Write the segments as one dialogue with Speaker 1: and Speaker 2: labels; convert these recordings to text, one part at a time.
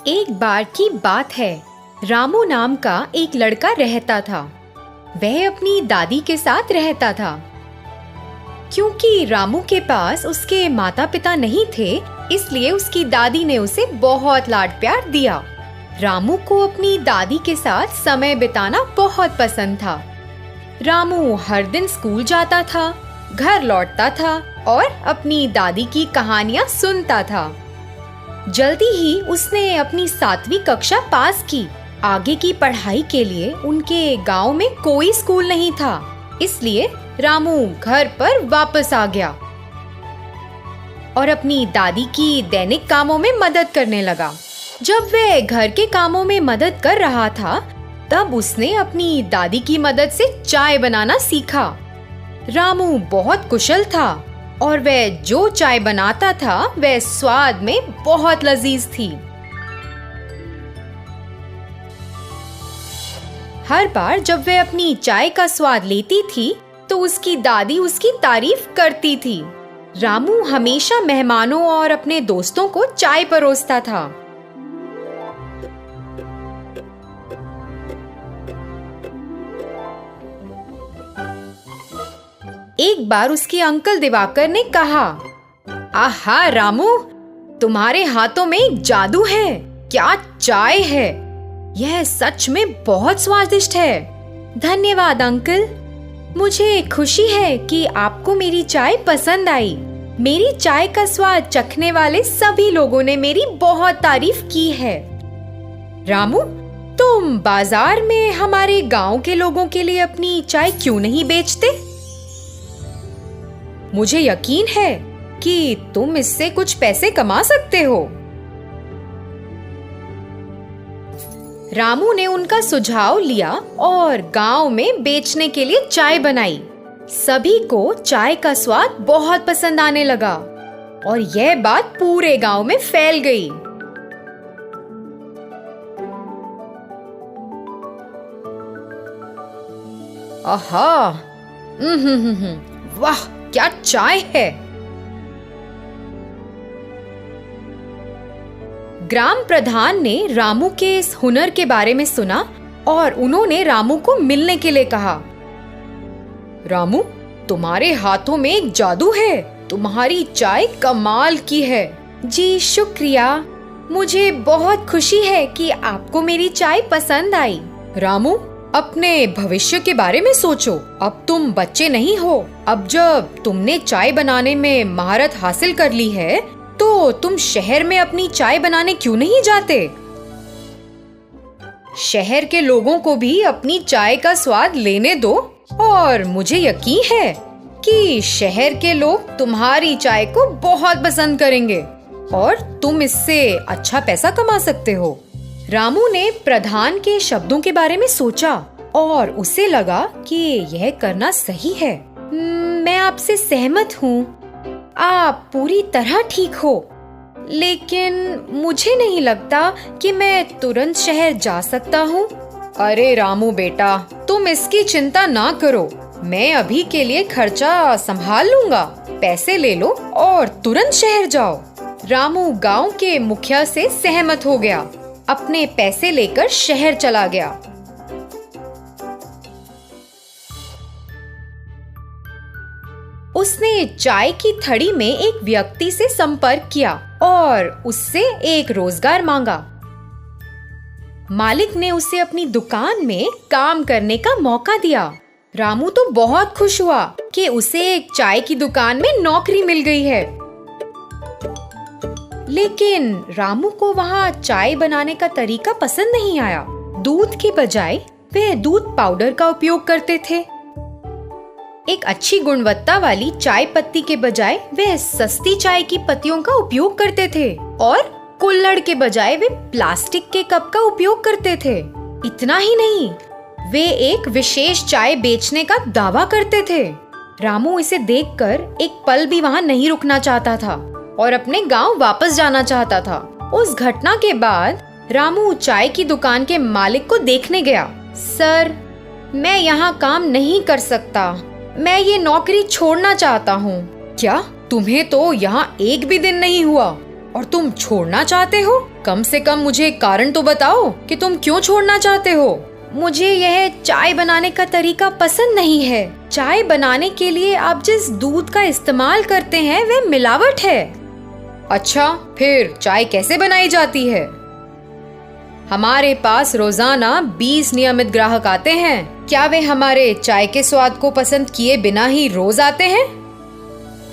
Speaker 1: एक बार की बात है। रामू नाम का एक लड़का रहता था। वह अपनी दादी के साथ रहता था। क्योंकि रामू के पास उसके माता पिता नहीं थे, इसलिए उसकी दादी ने उसे बहुत लाड प्यार दिया। रामू को अपनी दादी के साथ समय बिताना बहुत पसंद था। रामू हर दिन स्कूल जाता था, घर लौटता था और अपनी दादी की कहानियां सुनता था। जल्दी ही उसने अपनी 7वीं कक्षा पास की। आगे की पढ़ाई के लिए उनके गांव में कोई स्कूल नहीं था, इसलिए रामू घर पर वापस आ गया और अपनी दादी की दैनिक कामों में मदद करने लगा। जब वह घर के कामों में मदद कर रहा था, तब उसने अपनी दादी की मदद से चाय बनाना सीखा। रामू बहुत कुशल था और वह जो चाय बनाता था वह स्वाद में बहुत लजीज थी। हर बार जब वह अपनी चाय का स्वाद लेती थी, तो उसकी दादी उसकी तारीफ करती थी। रामू हमेशा मेहमानों और अपने दोस्तों को चाय परोसता था। एक बार उसके अंकल दिवाकर ने कहा, आहा रामू, तुम्हारे हाथों में एक जादू है। क्या चाय है! यह सच में बहुत स्वादिष्ट है। धन्यवाद अंकल, मुझे खुशी है कि आपको मेरी चाय पसंद आई। मेरी चाय का स्वाद चखने वाले सभी लोगों ने मेरी बहुत तारीफ की है। रामू, तुम बाजार में हमारे गांव के लोगों के लिए अपनी चाय क्यों नहीं बेचते? मुझे यकीन है कि तुम इससे कुछ पैसे कमा सकते हो। रामू ने उनका सुझाव लिया और गांव में बेचने के लिए चाय बनाई। सभी को चाय का स्वाद बहुत पसंद आने लगा और यह बात पूरे गांव में फैल गई। आहा, वाह, क्या चाय है! ग्राम प्रधान ने रामू के इस हुनर के बारे में सुना और उन्होंने रामू को मिलने के लिए कहा। रामू, तुम्हारे हाथों में एक जादू है। तुम्हारी चाय कमाल की है। जी शुक्रिया, मुझे बहुत खुशी है कि आपको मेरी चाय पसंद आई। रामू, अपने भविष्य के बारे में सोचो। अब तुम बच्चे नहीं हो। अब जब तुमने चाय बनाने में महारत हासिल कर ली है, तो तुम शहर में अपनी चाय बनाने क्यों नहीं जाते? शहर के लोगों को भी अपनी चाय का स्वाद लेने दो और मुझे यकीन है कि शहर के लोग तुम्हारी चाय को बहुत पसंद करेंगे और तुम इससे अच्छा पैसा कमा सकते हो। रामू ने प्रधान के शब्दों के बारे में सोचा और उसे लगा कि यह करना सही है। मैं आपसे सहमत हूँ। आप पूरी तरह ठीक हो, लेकिन मुझे नहीं लगता कि मैं तुरंत शहर जा सकता हूँ। अरे रामू बेटा, तुम इसकी चिंता ना करो। मैं अभी के लिए खर्चा संभाल लूंगा। पैसे ले लो और तुरंत शहर जाओ। रामू गांव के मुखिया से सहमत हो गया। अपने पैसे लेकर शहर चला गया। उसने चाय की थड़ी में एक व्यक्ति से संपर्क किया और उससे एक रोजगार मांगा। मालिक ने उसे अपनी दुकान में काम करने का मौका दिया। रामू तो बहुत खुश हुआ कि उसे एक चाय की दुकान में नौकरी मिल गई है। लेकिन रामू को वहाँ चाय बनाने का तरीका पसंद नहीं आया। दूध के बजाय वे दूध पाउडर का उपयोग करते थे। एक अच्छी गुणवत्ता वाली चाय पत्ती के बजाय वे सस्ती चाय की पत्तियों का उपयोग करते थे और कुल्हड़ के बजाय वे प्लास्टिक के कप का उपयोग करते थे। इतना ही नहीं, वे एक विशेष चाय बेचने का दावा करते थे। रामू इसे देखकर एक पल भी वहाँ नहीं रुकना चाहता था और अपने गांव वापस जाना चाहता था। उस घटना के बाद रामू चाय की दुकान के मालिक को देखने गया। सर, मैं यहाँ काम नहीं कर सकता। मैं ये नौकरी छोड़ना चाहता हूँ। क्या? तुम्हें तो यहाँ एक भी दिन नहीं हुआ और तुम छोड़ना चाहते हो? कम से कम मुझे कारण तो बताओ कि तुम क्यों छोड़ना चाहते हो। मुझे यह चाय बनाने का तरीका पसंद नहीं है। चाय बनाने के लिए आप जिस दूध का इस्तेमाल करते हैं वह मिलावट है। अच्छा, फिर चाय कैसे बनाई जाती है? हमारे पास रोजाना 20 नियमित ग्राहक आते हैं। क्या वे हमारे चाय के स्वाद को पसंद किए बिना ही रोज आते हैं?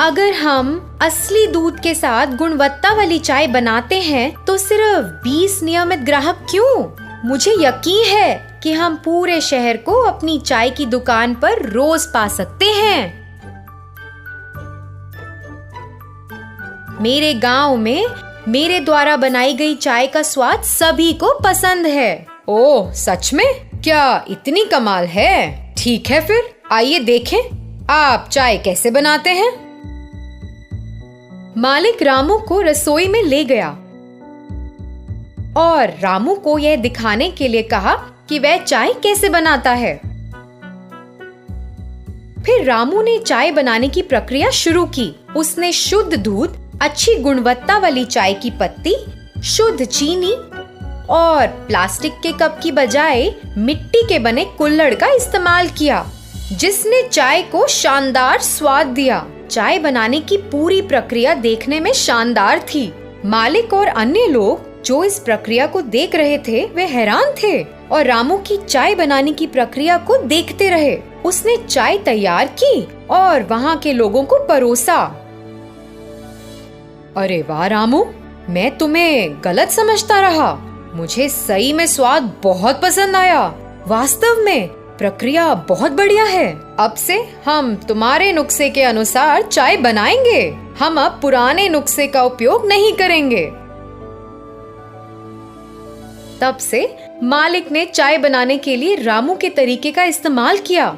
Speaker 1: अगर हम असली दूध के साथ गुणवत्ता वाली चाय बनाते हैं तो सिर्फ 20 नियमित ग्राहक क्यों? मुझे यकीन है कि हम पूरे शहर को अपनी चाय की दुकान पर रोज पा सकते हैं। मेरे गांव में मेरे द्वारा बनाई गई चाय का स्वाद सभी को पसंद है। ओह, सच में? क्या इतनी कमाल है? ठीक है, फिर आइए देखें आप चाय कैसे बनाते हैं। मालिक रामू को रसोई में ले गया और रामू को यह दिखाने के लिए कहा कि वह चाय कैसे बनाता है। फिर रामू ने चाय बनाने की प्रक्रिया शुरू की। उसने शुद्ध दूध, अच्छी गुणवत्ता वाली चाय की पत्ती, शुद्ध चीनी और प्लास्टिक के कप की बजाय मिट्टी के बने कुल्हड़ का इस्तेमाल किया, जिसने चाय को शानदार स्वाद दिया। चाय बनाने की पूरी प्रक्रिया देखने में शानदार थी। मालिक और अन्य लोग जो इस प्रक्रिया को देख रहे थे वे हैरान थे और रामू की चाय बनाने की प्रक्रिया को देखते रहे। उसने चाय तैयार की और वहाँ के लोगों को परोसा। अरे वाह रामू, मैं तुम्हें गलत समझता रहा। मुझे सही में स्वाद बहुत पसंद आया। वास्तव में प्रक्रिया बहुत बढ़िया है। अब से हम तुम्हारे नुस्खे के अनुसार चाय बनाएंगे। हम अब पुराने नुस्खे का उपयोग नहीं करेंगे। तब से मालिक ने चाय बनाने के लिए रामू के तरीके का इस्तेमाल किया।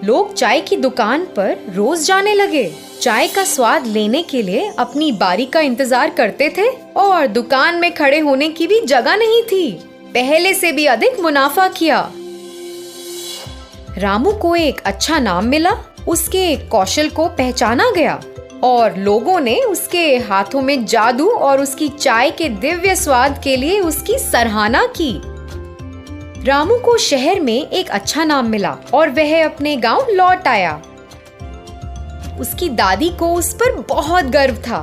Speaker 1: लोग चाय की दुकान पर रोज जाने लगे। चाय का स्वाद लेने के लिए अपनी बारी का इंतजार करते थे और दुकान में खड़े होने की भी जगह नहीं थी। पहले से भी अधिक मुनाफा किया। रामू को एक अच्छा नाम मिला। उसके कौशल को पहचाना गया और लोगों ने उसके हाथों में जादू और उसकी चाय के दिव्य स्वाद के लिए उसकी सराहना की। रामू को शहर में एक अच्छा नाम मिला और वह अपने गांव लौट आया। उसकी दादी को उस पर बहुत गर्व था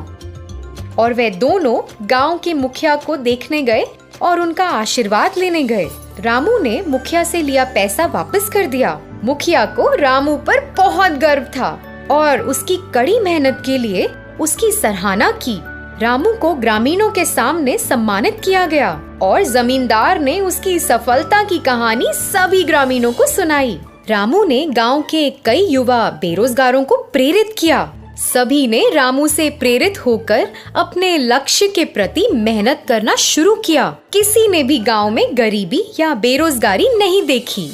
Speaker 1: और वे दोनों गांव के मुखिया को देखने गए और उनका आशीर्वाद लेने गए। रामू ने मुखिया से लिया पैसा वापस कर दिया। मुखिया को रामू पर बहुत गर्व था और उसकी कड़ी मेहनत के लिए उसकी सराहना की। रामू को ग्रामीणों के सामने सम्मानित किया गया और जमींदार ने उसकी सफलता की कहानी सभी ग्रामीणों को सुनाई। रामू ने गांव के कई युवा बेरोजगारों को प्रेरित किया। सभी ने रामू से प्रेरित होकर अपने लक्ष्य के प्रति मेहनत करना शुरू किया। किसी ने भी गांव में गरीबी या बेरोजगारी नहीं देखी।